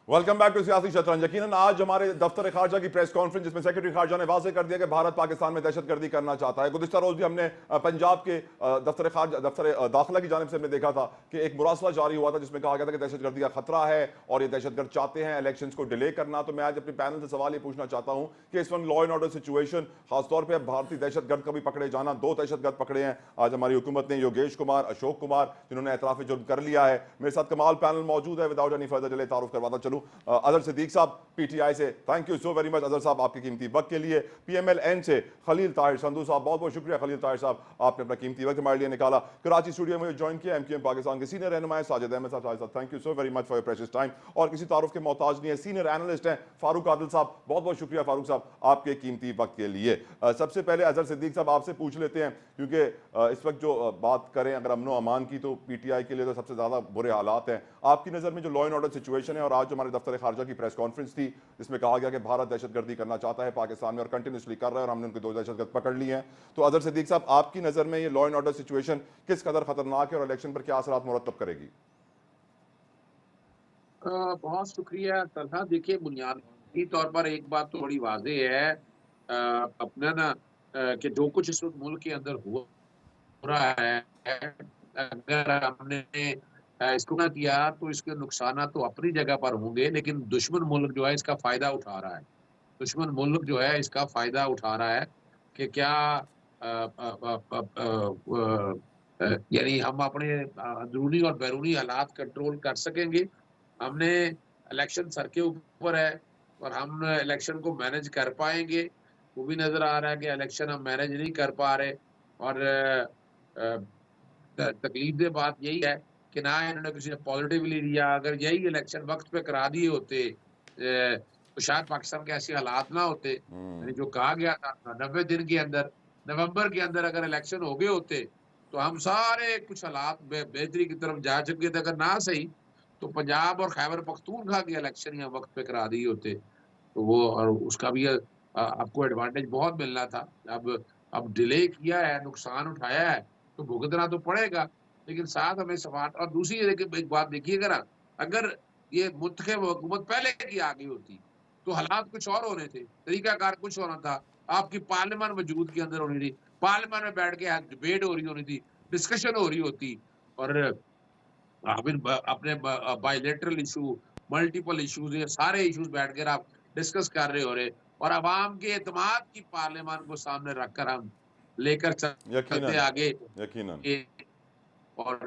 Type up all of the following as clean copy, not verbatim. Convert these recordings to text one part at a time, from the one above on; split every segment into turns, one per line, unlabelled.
Welcome back to सियासी शतरंज। यकीनन आज हमारे दफ्तर खारजा की प्रेस कॉन्फ्रेंस जिसमें सेक्रेटरी खारजा ने वाजे कर दिया कि भारत पाकिस्तान में दहशतगर्दी करना चाहता है। गुज़िश्ता रोज भी हमने पंजाब के दफ्तर दाखिला की जानिब से हमने देखा था कि एक मुरासला जारी हुआ था जिसमें कहा गया था कि दहशतगर्दी का खतरा है और ये दहशतगर्द चाहते हैं इलेक्शन को डिले करना। तो मैं आज अपने पैनल से सवाल ये पूछना चाहता हूँ कि इस वक्त लॉ एंड ऑर्डर सिचुएशन, खासतौर पर भारतीय दहशतगर्द का भी पकड़े जाना, 2 दहशतगर्द पकड़े हैं आज हमारी हुकूमत ने, योगेश कुमार, अशोक कुमार, जिन्होंने एतराफ़ जुर्म कर लिया है। मेरे साथ कमाल पैनल मौजूद है। विदाउट एनी फर्दर डिले तारुफ करवाता चलूँ अजहर सिद्दीक साहब पीटीआई से। Thank you so very much Azhar साहब आपके कीमती वक्त के लिए। पीएमएलएन से खलील ताहिर संधू साहब, बहुत बहुत शुक्रिया खलील ताहिर साहब, आपने अपना कीमती वक्त हमारे लिए निकाला। कराची स्टूडियो में ज्वाइन किया एमक्यूएम पाकिस्तान के सीनियर रहनुमा साजिद अहमद साहब, thank you so very much for your precious time. और किसी तारुफ के मोहताज नहीं है, सीनियर एनालिस्ट हैं फारूक आदिल साहब, बहुत बहुत शुक्रिया फारूक साहब आपके कीमती वक्त के लिए। सबसे पहले अजहर सिद्दीक साहब आपसे पूछ लेते हैं, क्योंकि इस वक्त जो बात करें अगर अमनो अमान की तो पीटीआई के लिए तो सबसे ज्यादा बुरे हालात हैं। आपकी नजर में जो लॉ एंड ऑर्डर सिचुएशन है, और आज जो हमारे दफ्तर खारजा की प्रेस कॉन्फ्रेंस थी जिसमें कहा गया कि भारत दहशतगर्दी करना चाहता है पाकिस्तान में और कंटिन्यूसली कर रहा है और हमने उनके 2 दहशतगर्द पकड़ लिए हैं, तो अजहर सिद्दीक साहब आपकी नजर में ये लॉ एंड ऑर्डर सिचुएशन किस कदर खतरनाक है और इलेक्शन पर क्या असरात मुरतब करेगी?
बहुत शुक्रिया तलहा। देखिए, बुनियादी तौर पर एक बात तो बड़ी वाज़ेह है, अपना ना, कि जो कुछ इस वक्त मुल्क के अंदर हो रहा है, अगर हमने इसको ना किया तो इसके नुकसान तो अपनी जगह पर होंगे, लेकिन दुश्मन मुल्क जो है इसका फायदा उठा रहा है। दुश्मन मुल्क जो है इसका फायदा उठा रहा है कि क्या यानी हम अपने अंदरूनी और बैरूनी हालात कंट्रोल कर सकेंगे। हमने इलेक्शन सर के ऊपर है और हम इलेक्शन को मैनेज कर पाएंगे। वो भी नजर आ रहा है कि इलेक्शन हम मैनेज नहीं कर पा रहे। और तकलीफ बात यही है कि ना इन्होंने किसी ने पॉजिटिवली लिया। अगर यही इलेक्शन वक्त पे करा दिए होते तो शायद पाकिस्तान के ऐसे हालात ना होते। यानी जो कहा गया था 90 दिन के अंदर, नवंबर के अंदर अगर इलेक्शन हो गए होते तो हम सारे कुछ हालात बेहतरी की तरफ जा चुके थे। अगर ना सही तो पंजाब और खैबर पख्तूनख्वा के इलेक्शन यहाँ वक्त पे करा दिए होते तो वो, और उसका भी आपको एडवांटेज बहुत मिलना था। अब डिले किया है, नुकसान उठाया है, तो भुगतना तो पड़ेगा, लेकिन साथ हमें सवाल। और दूसरी देखिए, एक बात देखिएगा ना, अगर ये मुत्तखिब हुकूमत पहले की आ गई होती तो हालात कुछ और होने थे, तरीकाकार कुछ होना था। आपकी पार्लियामेंट वजूद के अंदर होनी थी, पार्लियामेंट में बैठ के डिबेट हो रही होनी थी, डिस्कशन हो रही होती, और अपने बायलैटरल इशू, मल्टीपल इश्यूज, ये सारे इश्यूज बैठकर आप डिस्कस कर रहे हो रहे, और अवाम के एतमाद की पार्लियामान को सामने रखकर हम लेकर चलते
यकीनन
आगे।
यकीनन
और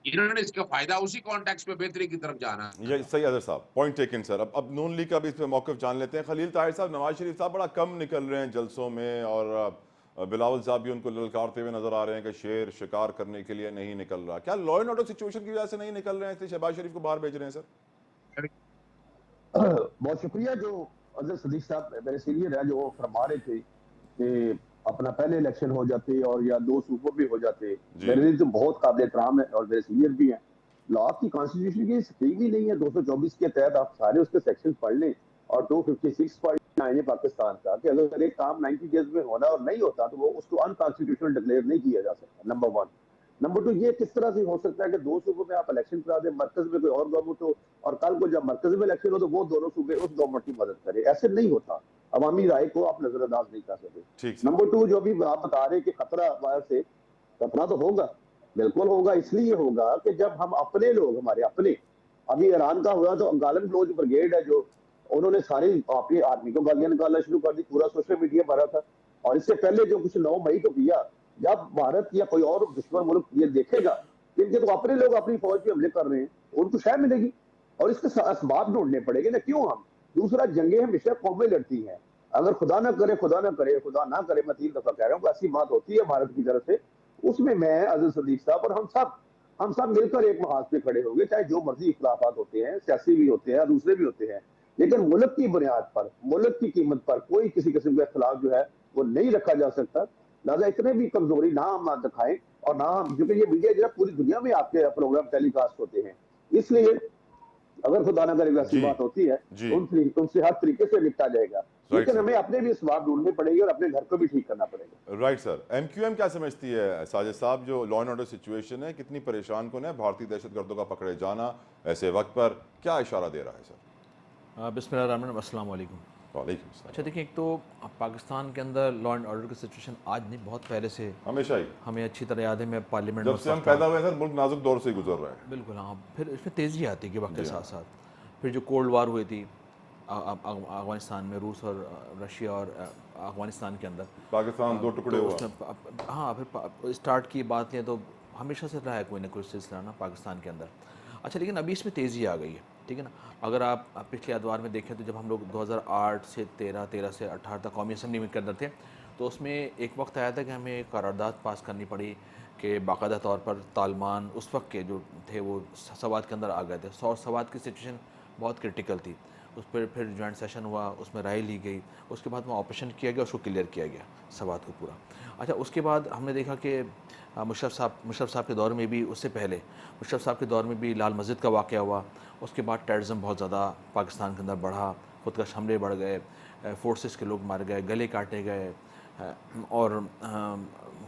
इन्होंने इसका फायदा उसी कॉन्टेक्स्ट में बेहतरी की तरफ जाना
ये
था।
सही अजहर साहब, पॉइंट टेकन सर। अब नून लीग का भी इस पर मौक़िफ़ जान लेते हैं। खलील ताहिर साहब, नवाज शरीफ साहब बड़ा कम निकल रहे हैं जलसों में और बिलावल साहब भी उनको ललकारते हुए नजर आ रहे हैं कि शेर शिकार करने के लिए नहीं निकल रहा। क्या लॉ एंड ऑर्डर सिचुएशन की वजह से नहीं निकल रहे हैं, इसलिए शहबाज शरीफ को बाहर भेज रहे हैं सर?
बहुत शुक्रिया। जो अजहर सदीक साहब मेरे सीनियर है, जो फरमा रहे थे कि अपना पहले इलेक्शन हो जाते और या 2 सूबों भी हो जाते, मेरे लिए तो बहुत काबिल एहतराम है और मेरे सीनियर भी हैं। लॉ की कॉन्स्टिट्यूशन की स्कीम ही नहीं है। 224 के तहत आप सारे उसके सेक्शन पढ़ लें और 256 पॉइंट आए पाकिस्तान का कि अगर एक काम 90 डेज में होना और नहीं होता तो वो उसको अनकॉन्स्टिट्यूशनल डिक्लेयर नहीं किया जा सकता। नंबर 1। नंबर 2, ये किस तरह से हो सकता है कि 2 सूबों में आप इलेक्शन करा दें, मरकज में कोई और गवर्नमेंट हो और कल को जब मरकज में इलेक्शन हो तो वो दोनों सूबे उस गवर्नमेंट की मदद करे? ऐसे नहीं होता। अवामी राय को आप नजरअंदाज नहीं कर सकते।
ठीक सर।
नंबर 2, जो अभी आप बता रहे कि खतरा बाहर से, खतरा तो होगा, बिल्कुल होगा। इसलिए होगा कि जब हम अपने लोग, हमारे अपने, अभी ईरान का हुआ तो गालन फ्लोज ब्रिगेड है, जो उन्होंने सारी अपनी आर्मी को गालियां निकालना शुरू कर दी, पूरा सोशल मीडिया भरा था। और इससे पहले जो कुछ 9 मई को किया, जब भारत या कोई और दुश्मन मुल्क ये देखेगा कि इनके तो अपने लोग अपनी फौज पे हमले कर रहे हैं, उनको शह मिलेगी और इसके असबाब ढूंढने पड़ेंगे ना। क्यों हम? दूसरा, जंगें हमेशा कौमें लड़ती हैं। अगर खुदा ना करे, खुदा ना करे, खुदा ना करे, मैं 3 दफा कह रहा हूँ, ऐसी बात होती है भारत की तरफ से, उसमें मैं, अजहर सदीक साहब और हम सब मिलकर एक महाज पे खड़े होंगे, चाहे जो मर्जी इख्लाफात होते हैं, सियासी भी होते हैं, दूसरे भी होते हैं, लेकिन मुल्क की बुनियाद पर, मुल्क की कीमत पर कोई किसी किस्म का इख्तलाफ जो है वो नहीं रखा जा सकता। लिहाजा इतने भी कमजोरी ना हम दिखाएं और ना हम, क्योंकि ये मीडिया जो है पूरी दुनिया में आपके प्रोग्राम टेलीकास्ट होते हैं, इसलिए अगर खुदा ना करे वैसी
जी
बात होती है
जी
तो उनसे हर तरीके से निपटा जाएगा।
राइट
लेकिन
सर।
हमें अपने भी इसबाब ढूंढने पड़ेंगे और अपने घर को भी ठीक करना पड़ेगा।
Right sir. एमक्यूएम क्या समझती है साजिद साहब, जो लॉ एंड ऑर्डर सिचुएशन है कितनी परेशान कौन है, भारतीय दहशतगर्दों का पकड़े जाना ऐसे वक्त पर क्या इशारा दे रहा है सर?
बिस्मिल्लाहिर्रहमानिर्रहीम, अस्सलाम वालेकुम।
वालेकुम अस्सलाम।
अच्छा देखिए, एक तो पाकिस्तान के अंदर लॉ एंड ऑर्डर की सिचुएशन आज नहीं, बहुत पहले से
हमेशा ही
हमें अच्छी तरह याद है। मैं पार्लियामेंट में
जब
उस
से हम
वक्त था।
पैदा हुए हैं सर, मुल्क नाजुक दौर से ही गुजर रहा है।
बिल्कुल हाँ, फिर इसमें तेज़ी आती है वक्त के
जी हाँ।
साथ साथ। फिर जो कोल्ड वार हुई थी अफगानिस्तान में, रूस और रशिया और अफगानिस्तान के अंदर,
पाकिस्तान दो टुकड़े
तो
हुआ।
उसमें हाँ, फिर स्टार्ट की बात लें तो हमेशा से रहा है कोई ना कोई सिलसिला ना पाकिस्तान के अंदर। अच्छा, लेकिन अभी इसमें तेज़ी आ गई है, ठीक है ना। अगर आप पिछले अदवार में देखें तो जब हम लोग 2008 से 13, 13 से 18 तक कौमी असम्बली में के अंदर थे, तो उसमें एक वक्त आया था कि हमें एक करारदाद पास करनी पड़ी कि बाकायदा तौर पर तालिबान उस वक्त के जो थे वो सवाद के अंदर आ गए थे। सवाद की सिचुएशन बहुत क्रिटिकल थी। उस पर फिर जॉइंट सेशन हुआ, उसमें राय ली गई, उसके बाद वहाँ ऑपरेशन किया गया, उसको क्लियर किया गया सवाद को पूरा। अच्छा, उसके बाद हमने देखा कि मुशर्रफ साहब के दौर में भी, उससे पहले मुशर्रफ साहब के दौर में भी लाल मस्जिद का वाक़या हुआ। उसके बाद टेररिज्म बहुत ज़्यादा पाकिस्तान के अंदर बढ़ा, खुदकश हमले बढ़ गए, फोर्सेस के लोग मारे गए, गले काटे गए, और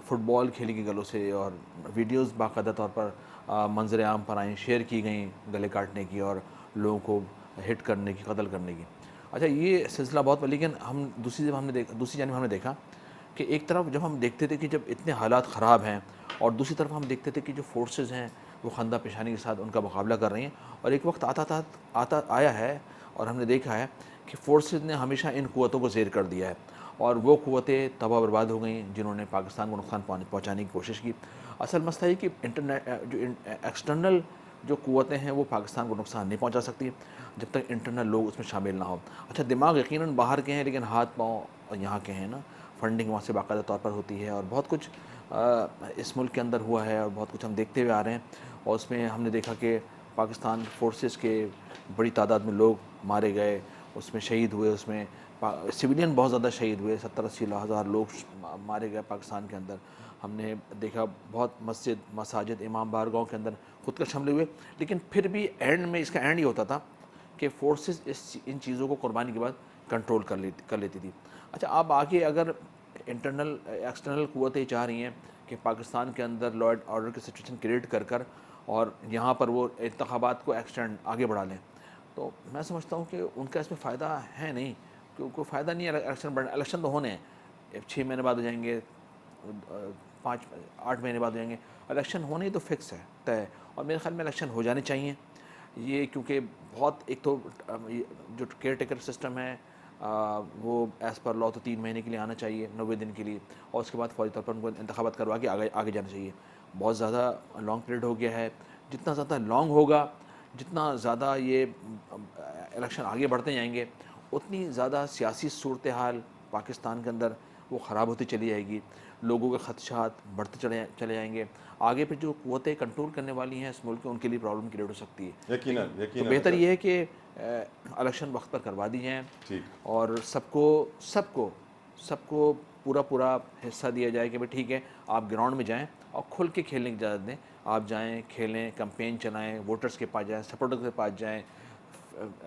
फ़ुटबॉल खेली गई गलों से, और वीडियोस बाकायदा तौर पर मंजर आम पर आई, शेयर की गई गले काटने की और लोगों को हिट करने की, कत्ल करने की। अच्छा, ये सिलसिला बहुत, लेकिन हम दूसरी जानब हमने देखा कि एक तरफ जब हम देखते थे कि जब इतने हालात ख़राब हैं, और दूसरी तरफ हम देखते थे कि जो फोर्सेस हैं वो खंदा पेशानी के साथ उनका मुकाबला कर रही हैं। और एक वक्त आता आया है और हमने देखा है कि फोर्सेस ने हमेशा इन क़ुव्वतों को ज़ेर कर दिया है, और वो क़ुव्वतें तबाह बर्बाद हो गई जिन्होंने पाकिस्तान को नुकसान पहुँचाने की कोशिश की। असल मसला है कि एक्सटर्नल जो क़ुव्वतें हैं वो पाकिस्तान को नुकसान नहीं पहुँचा सकती जब तक इंटरनल लोग उसमें शामिल ना हो। अच्छा, दिमाग यकीनन बाहर के हैं, लेकिन हाथ पाँव यहाँ के हैं ना। फंडिंग वहाँ से बाकायदा तौर पर होती है, और बहुत कुछ इस मुल्क के अंदर हुआ है, और बहुत कुछ हम देखते हुए आ रहे हैं। और उसमें हमने देखा कि पाकिस्तान फोर्सेस के बड़ी तादाद में लोग मारे गए, उसमें शहीद हुए, उसमें सिविलियन बहुत ज़्यादा शहीद हुए, 70-80 हज़ार लोग मारे गए पाकिस्तान के अंदर। हमने देखा बहुत मस्जिद, मसाजिद, इमाम बारगाहों के अंदर खुदकश हमले हुए। लेकिन फिर भी एंड में इसका एंड ये होता था कि फोर्सेस इन चीज़ों को कुर्बानी के बाद कंट्रोल कर लेती थी। अच्छा, अब आगे अगर एक्सटर्नल क़ुव्वतें चाह रही हैं कि पाकिस्तान के अंदर लॉ एंड ऑर्डर की सिचुएशन क्रिएट कर और यहाँ पर वो इंतखाबात को एक्सटेंड आगे बढ़ा लें, तो मैं समझता हूँ कि उनका इसमें फ़ायदा है नहीं। कोई फ़ायदा नहीं है इलेक्शन तो होने हैं, 6 महीने बाद हो जाएंगे, 5-8 महीने बाद हो जाएंगे, इलेक्शन होने ही तो फिक्स है, तय है। और मेरे ख्याल में इलेक्शन हो जाने चाहिए ये, क्योंकि बहुत, एक तो जो केयर टेकर सिस्टम है वो एज़ पर लॉ तो 3 महीने के लिए आना चाहिए, 90 दिन के लिए, और उसके बाद फौरी तौर पर उनको इंतखाबात करवा के आगे जाना चाहिए। बहुत ज़्यादा लॉन्ग पीरियड हो गया है। जितना ज़्यादा लॉन्ग होगा, जितना ज़्यादा ये इलेक्शन आगे बढ़ते जाएंगे, उतनी ज़्यादा सियासी सूरत हाल पाकिस्तान के अंदर वो ख़राब होती चली जाएगी, लोगों के खदशात बढ़ते चले जाएंगे। आगे फिर जो क़ुव्वतें कंट्रोल करने वाली हैं इस मुल्क में, उनके लिए प्रॉब्लम क्रिएट हो सकती है।
यकीनन
तो
यकीनन
बेहतर
अच्छा।
ये है कि इलेक्शन वक्त पर करवा दी जाएँ,
ठीक।
और सबको सबको सबको पूरा हिस्सा दिया जाए कि भाई ठीक है, आप ग्राउंड में जाएं और खुल के खेलने की इजाज़त दें। आप जाएं, खेलें, कैंपेन चलाएं, वोटर्स के पास जाएं, सपोर्टर्स के पास जाएं।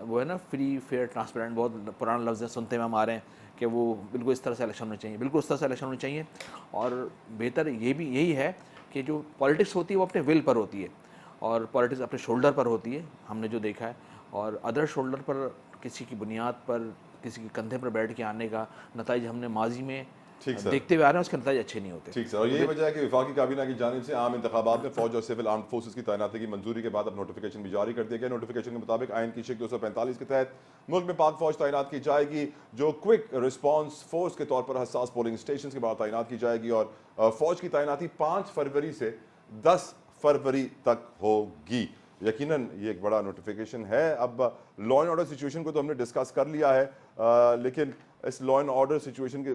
वो है ना, फ्री फेयर ट्रांसपेरेंट, बहुत पुराना लफ्ज़ है, सुनते हुए हम आ रहे हैं कि वो बिल्कुल इस तरह से इलेक्शन होने चाहिए, बिल्कुल उस तरह से इलेक्शन होने चाहिए। और बेहतर ये भी यही है कि जो पॉलिटिक्स होती है वो अपने विल पर होती है, और पॉलिटिक्स अपने शोल्डर पर होती है, हमने जो देखा है। और अदर शोल्डर पर, किसी की बुनियाद पर, किसी के कंधे पर बैठ के आने का नताइज हमने माजी में
ठीक सर।
देखते हुए आ रहे हैं, उसके नताइज अच्छे नहीं होते।
ठीक सर, और यही वजह है कि वफाकी काबीना की जानिब से आम इंतखाबात में फौज और सिविल आर्म फोर्सेस की तैनाती की मंजूरी के बाद अब नोटिफिकेशन भी जारी कर दिया गया। नोटिफिकेशन के मुताबिक आइन की शिक 245 के तहत मुल्क में पाक फौज तैनात की जाएगी, जो क्विक रिस्पॉन्स फोर्स के तौर पर हसास पोलिंग स्टेशन के बाद तैनात की जाएगी। और फौज की तैनाती 5 फरवरी से 10 फरवरी तक होगी। यकीनन ये एक बड़ा नोटिफिकेशन है। अब लॉ एंड ऑर्डर सिचुएशन को तो हमने डिस्कस कर लिया है, लेकिन इस लॉ एंड ऑर्डर सिचुएशन के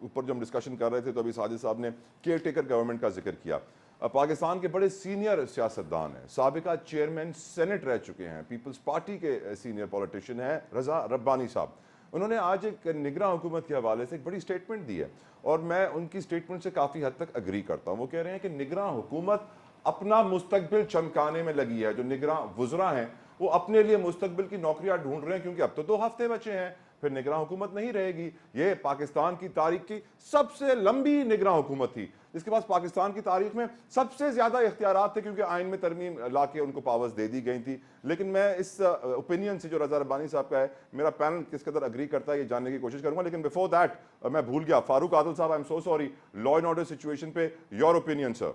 ऊपर जो हम डिस्कशन कर रहे थे तो अभी साजिद साहब ने केयर टेकर गवर्नमेंट का जिक्र किया। पाकिस्तान के बड़े सीनियर सियासतदान हैं, साबिका चेयरमैन सेनेट रह चुके हैं, पीपल्स पार्टी के सीनियर पॉलिटिशियन हैं रजा रब्बानी साहब। उन्होंने आज एक निगरान हुकूमत के हवाले से एक बड़ी स्टेटमेंट दी है, और मैं उनकी स्टेटमेंट से काफ़ी हद तक अग्री करता हूँ। वो कह रहे हैं कि निगरान हुकूमत अपना मुस्तकबिल चमकाने में लगी है। जो निगरान वुज़रा हैं वो अपने लिए मुस्तकबिल की नौकरियां ढूंढ रहे हैं, क्योंकि अब तो 2 हफ्ते बचे हैं फिर निगरान हुकूमत नहीं रहेगी। ये पाकिस्तान की तारीख की सबसे लंबी निगरान हुकूमत थी, जिसके पास पाकिस्तान की तारीख में सबसे ज्यादा इख्तियारात थे, क्योंकि आइन में तरमीम लाके उनको पावर्स दे दी गई थी। लेकिन मैं इस ओपिनियन से जो रजा रब्बानी साहब का है, मेरा पैनल किस कदर अग्री करता है ये जानने की कोशिश करूंगा। लेकिन बिफोर दैट मैं भूल गया, फारूक आदिल साहब, I am so sorry, law and order situation पे योर ओपिनियन सर।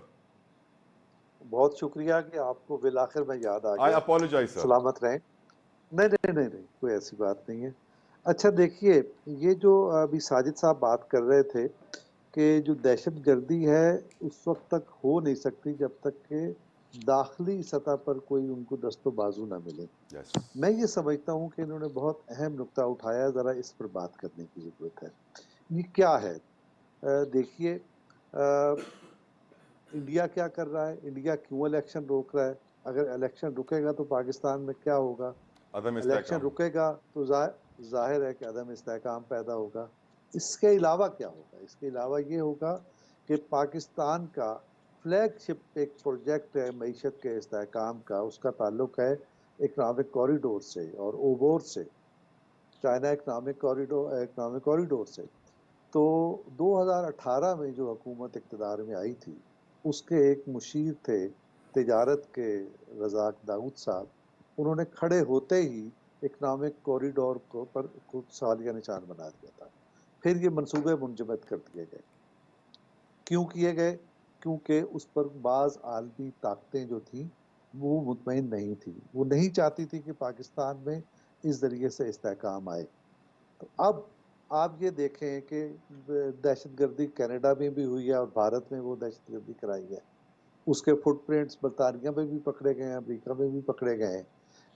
बहुत शुक्रिया कि आपको बिल आखिर में याद आ
आई
गया।
Apologise sir.
सलामत रहें। नहीं नहीं नहीं नहीं, कोई ऐसी बात नहीं है। अच्छा देखिए, ये जो अभी साजिद साहब बात कर रहे थे कि जो दहशतगर्दी है उस वक्त तक हो नहीं सकती जब तक कि दाखिली सतह पर कोई उनको दस्तो बाजू ना मिले।
यस,
मैं ये समझता हूँ कि इन्होंने बहुत अहम नुक्ता उठाया, ज़रा इस पर बात करने की ज़रूरत है। ये क्या है? देखिए, इंडिया क्या कर रहा है, इंडिया क्यों इलेक्शन रोक रहा है? अगर इलेक्शन रुकेगा तो पाकिस्तान में क्या होगा?
अदम
इलेक्शन
इस्तेहकाम।
रुकेगा तो जाहिर है कि अदम इस्तेहकाम पैदा होगा। इसके अलावा क्या होगा? इसके अलावा ये होगा कि पाकिस्तान का फ्लैगशिप एक प्रोजेक्ट है मईशत के इस्तेहकाम का, उसका ताल्लुक है इकनॉमिक कॉरिडोर से और ओबोर से, चाइना इकनॉमिक कॉरिडोर से। तो 2018 में जो हुकूमत इक़्तिदार में आई थी, उसके एक मुशीर थे तिजारत के रज़ाक दाऊद साहब, उन्होंने खड़े होते ही इकनॉमिक कॉरिडोर को पर कुछ सालिया निशान बना दिया था। फिर ये मंसूबे मुंजमद कर दिए गए। क्यों किए गए? क्योंकि उस पर बाज़ आलमी ताकतें जो थीं वो मुतमईन नहीं थी, वो नहीं चाहती थी कि पाकिस्तान में इस ज़रिए से इस्तेहकाम आए। तो अब आप ये देखें कि दहशतगर्दी कनाडा में भी हुई है और भारत में वो दहशतगर्दी कराई है। उसके फुटप्रिंट्स बरतानिया में भी पकड़े गए हैं, अमेरिका में भी पकड़े गए हैं।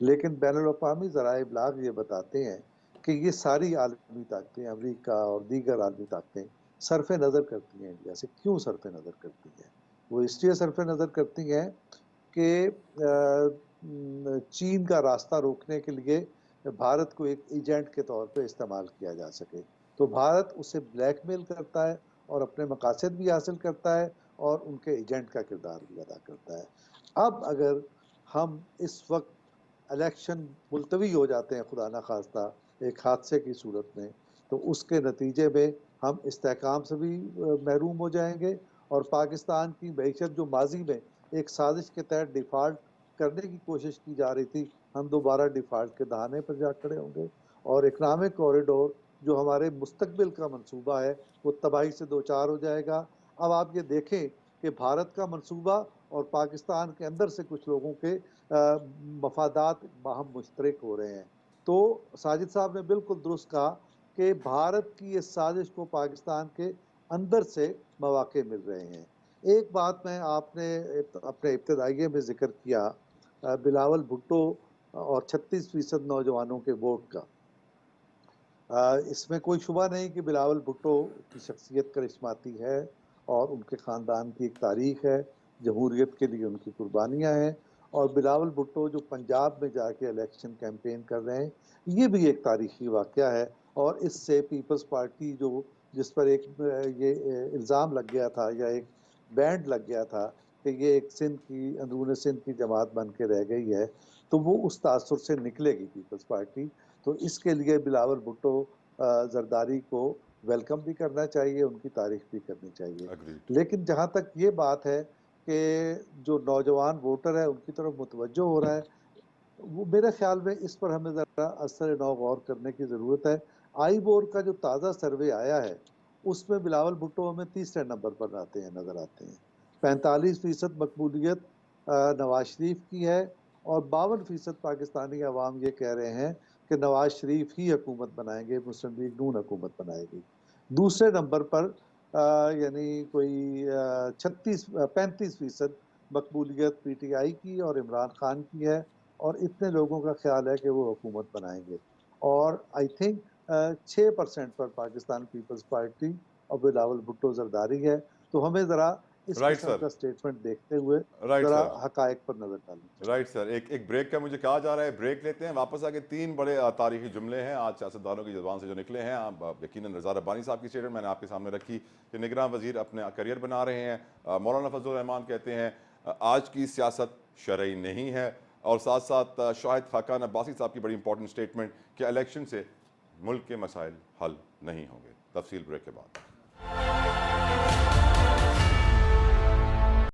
लेकिन बैनुल-अक़वामी ज़राए इब्लाग ये बताते हैं कि ये सारी आलमी ताकतें, अमेरिका और दीगर आलमी ताकतें सरफ़ नज़र करती हैं इंडिया से। क्यों सरफ़ नज़र करती हैं? वो इसलिए सरफ़ नज़र करती हैं कि चीन का रास्ता रोकने के लिए भारत को एक एजेंट के तौर पे इस्तेमाल किया जा सके। तो भारत उसे ब्लैकमेल करता है और अपने मकासद भी हासिल करता है और उनके एजेंट का किरदार भी अदा करता है। अब अगर हम इस वक्त इलेक्शन मुलतवी हो जाते हैं खुदा न खास्ता एक हादसे की सूरत में, तो उसके नतीजे में हम इस्तेहकाम से भी महरूम हो जाएंगे और पाकिस्तान की मईशत जो माजी में एक साजिश के तहत डिफ़ॉल्ट करने की कोशिश की जा रही थी, हम दोबारा डिफ़ॉल्ट के दहाने पर जा खड़े होंगे और इकनॉमिक कॉरिडोर जो हमारे मुस्तकबिल का मंसूबा है वो तबाही से दो चार हो जाएगा। अब आप ये देखें कि भारत का मंसूबा और पाकिस्तान के अंदर से कुछ लोगों के मफादात बाहम मुश्तरक हो रहे हैं। तो साजिद साहब ने बिल्कुल दुरुस्त कहा कि भारत की इस साजिश को पाकिस्तान के अंदर से मौक़े मिल रहे हैं। एक बात मैं आपने अपने इब्तिदाइये में ज़िक्र किया बिलावल भुट्टो और 36% नौजवानों के वोट का। इसमें कोई शुबा नहीं कि बिलावल भुट्टो की शख्सियत करिश्माती है और उनके ख़ानदान की एक तारीख़ है, जमहूरियत के लिए उनकी कुर्बानियाँ हैं और बिलावल भुट्टो जो पंजाब में जाके इलेक्शन कैंपेन कर रहे हैं, ये भी एक तारीख़ी वाक़या है और इससे पीपल्स पार्टी जो जिस पर एक ये इल्ज़ाम लग गया था या एक बैंड लग गया था कि ये एक सिंध की अंदरूनी सिंध की जमात बन के रह गई है, तो वो उस तासुर से निकलेगी पीपल्स पार्टी। तो इसके लिए बिलावल भुट्टो जरदारी को वेलकम भी करना चाहिए, उनकी तारीफ भी करनी चाहिए।
Agreed.
लेकिन जहाँ तक ये बात है कि जो नौजवान वोटर है उनकी तरफ मुतवज्जो हो रहा है, वो मेरे ख्याल में इस पर हमें ज़रा असर नौ गौर करने की ज़रूरत है। आई बोर का जो ताज़ा सर्वे आया है उसमें बिलावल भुट्टो हमें तीसरे नंबर पर नज़र आते हैं। 45% मकबूलियत नवाज शरीफ की है और 52% पाकिस्तानी अवाम ये कह रहे हैं कि नवाज शरीफ ही हुकूमत बनाएंगे, मुस्लिम लीग नून हुकूमत बनाएगी। दूसरे नंबर पर यानी कोई 35% मकबूलियत PTI की और इमरान खान की है और इतने लोगों का ख्याल है कि वो हुकूमत बनाएंगे और आई थिंक 6% पर पाकिस्तान पीपल्स पार्टी और बिलावल भुट्टो जरदारी है। तो हमें ज़रा इस
राइट
किस्म
सर,
का स्टेटमेंट देखते हुए
राइट
ज़रा
सर,
हकायक पर नज़र डालनी चाहिए।
Right sir. एक ब्रेक का मुझे कहा जा रहा है, ब्रेक लेते हैं, वापस आके तीन बड़े तारीखी जुमले हैं आज सियासतदानों की ज़बान से जो निकले हैं। आप यकीनन रज़ा रब्बानी साहब की स्टेटमेंट मैंने आपके सामने रखी कि निगरान वज़ीर अपना करियर बना रहे हैं। मौलाना फजलुर रहमान कहते हैं आज की सियासत शरई नहीं है और साथ साथ शाहिद खाकान अब्बासी साहब की बड़ी इंपॉर्टेंट स्टेटमेंट कि इलेक्शन से मुल्क के मसाइल हल नहीं होंगे। तफसील ब्रेक के बाद।